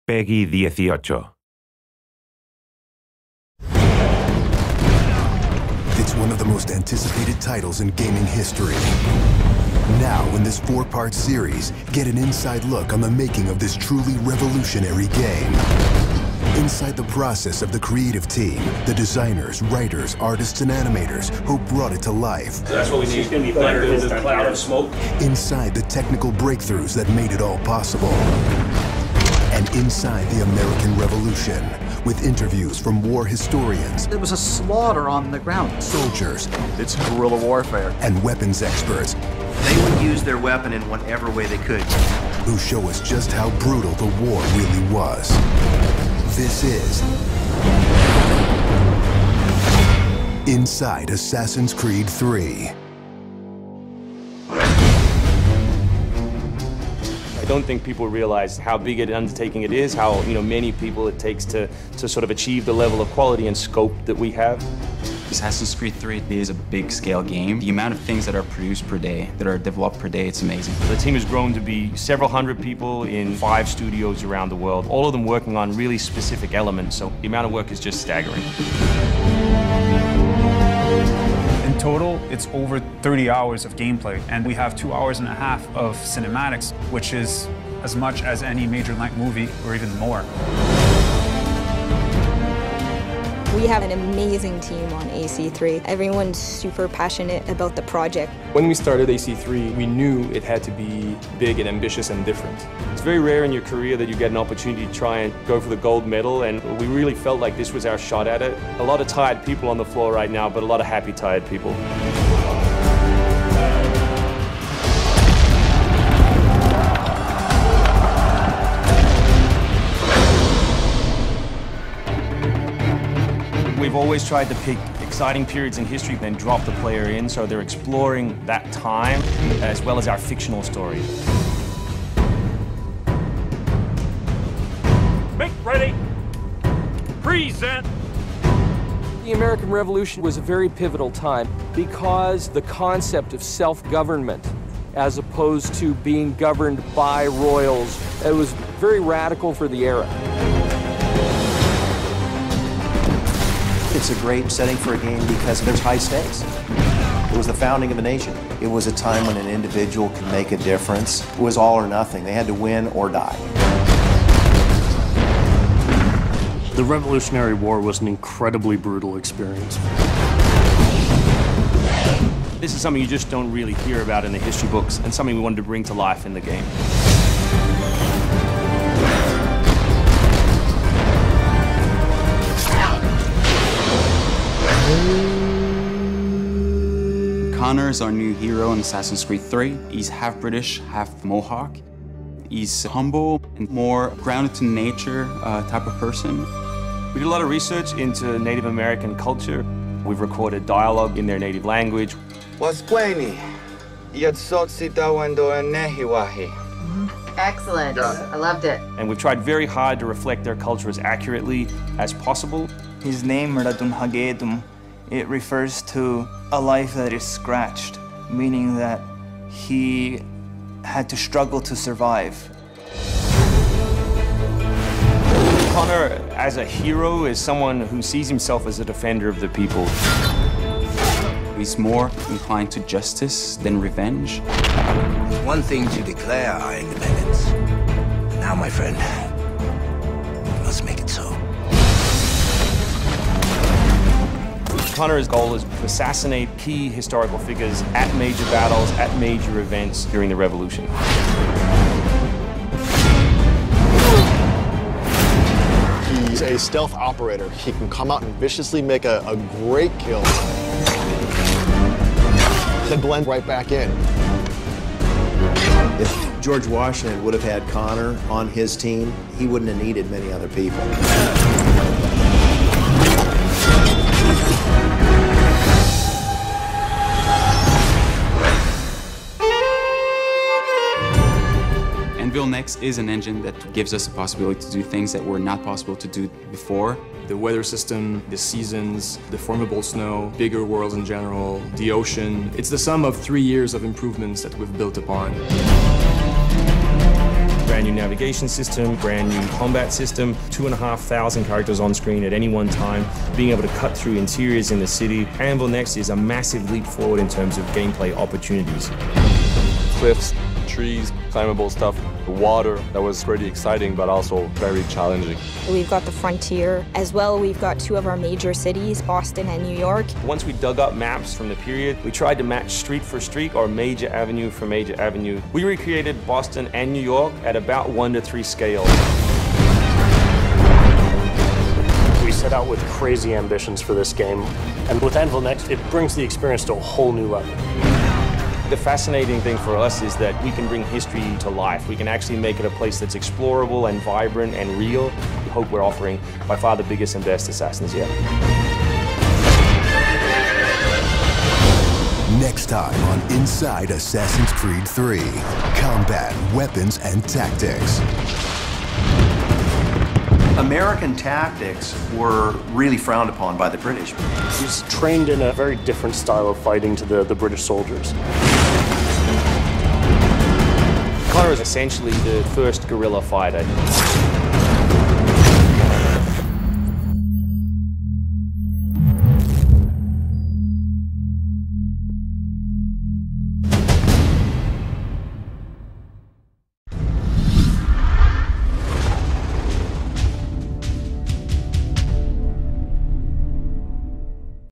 Peggy 18. It's one of the most anticipated titles in gaming history. Now, in this 4-part series, get an inside look on the making of this truly revolutionary game. Inside the process of the creative team, the designers, writers, artists, and animators who brought it to life. So that's what we need. It's going to be better than the cloud of smoke. Inside the technical breakthroughs that made it all possible. And inside the American Revolution, with interviews from war historians. It was a slaughter on the ground. Soldiers. It's guerrilla warfare. And weapons experts. They would use their weapon in whatever way they could. Who show us just how brutal the war really was. This is Inside Assassin's Creed 3. I don't think people realize how big an undertaking it is, how many people it takes to sort of achieve the level of quality and scope that we have. Assassin's Creed 3 is a big-scale game. The amount of things that are produced per day, that are developed per day, it's amazing. The team has grown to be several hundred people in 5 studios around the world, all of them working on really specific elements, so the amount of work is just staggering. In total, it's over 30 hours of gameplay, and we have 2.5 hours of cinematics, which is as much as any major length movie, or even more. We have an amazing team on AC3. Everyone's super passionate about the project. When we started AC3, we knew it had to be big and ambitious and different. It's very rare in your career that you get an opportunity to try and go for the gold medal, and we really felt like this was our shot at it. A lot of tired people on the floor right now, but a lot of happy, tired people. We've always tried to pick exciting periods in history, then drop the player in, so they're exploring that time as well as our fictional story. Make ready. Present. The American Revolution was a very pivotal time because the concept of self-government, as opposed to being governed by royals, it was very radical for the era. It's a great setting for a game because there's high stakes. It was the founding of a nation. It was a time when an individual could make a difference. It was all or nothing. They had to win or die. The Revolutionary War was an incredibly brutal experience. This is something you just don't really hear about in the history books, and something we wanted to bring to life in the game. Connor is our new hero in Assassin's Creed 3. He's half British, half Mohawk. He's humble and more grounded to nature type of person. We did a lot of research into Native American culture. We've recorded dialogue in their native language. Excellent. I loved it. And we've tried very hard to reflect their culture as accurately as possible. His name, Radun Hagedum, it refers to a life that is scratched, meaning that he had to struggle to survive. Connor, as a hero, is someone who sees himself as a defender of the people. He's more inclined to justice than revenge. It's one thing to declare our independence. Now, my friend, we must make it so. Connor's goal is to assassinate key historical figures at major battles, at major events during the Revolution. He's a stealth operator. He can come out and viciously make a great kill, then blend right back in. If George Washington would have had Connor on his team, he wouldn't have needed many other people. Anvil Next is an engine that gives us the possibility to do things that were not possible to do before. The weather system, the seasons, the formable snow, bigger worlds in general, the ocean. It's the sum of 3 years of improvements that we've built upon. brand new navigation system, brand new combat system, 2,500 characters on screen at any one time, being able to cut through interiors in the city. Anvil Next is a massive leap forward in terms of gameplay opportunities. Cliffs, trees, climbable stuff, the water, that was pretty exciting but also very challenging. We've got the frontier. As well, we've got two of our major cities, Boston and New York. Once we dug up maps from the period, we tried to match street for street or major avenue for major avenue. We recreated Boston and New York at about 1:3 scale. We set out with crazy ambitions for this game, and with Anvil Next, it brings the experience to a whole new level. The fascinating thing for us is that we can bring history to life. We can actually make it a place that's explorable and vibrant and real. We hope we're offering by far the biggest and best Assassins yet. Next time on Inside Assassin's Creed 3, combat, weapons, and tactics. American tactics were really frowned upon by the British. He was trained in a very different style of fighting to the British soldiers. Connor is essentially the first guerrilla fighter.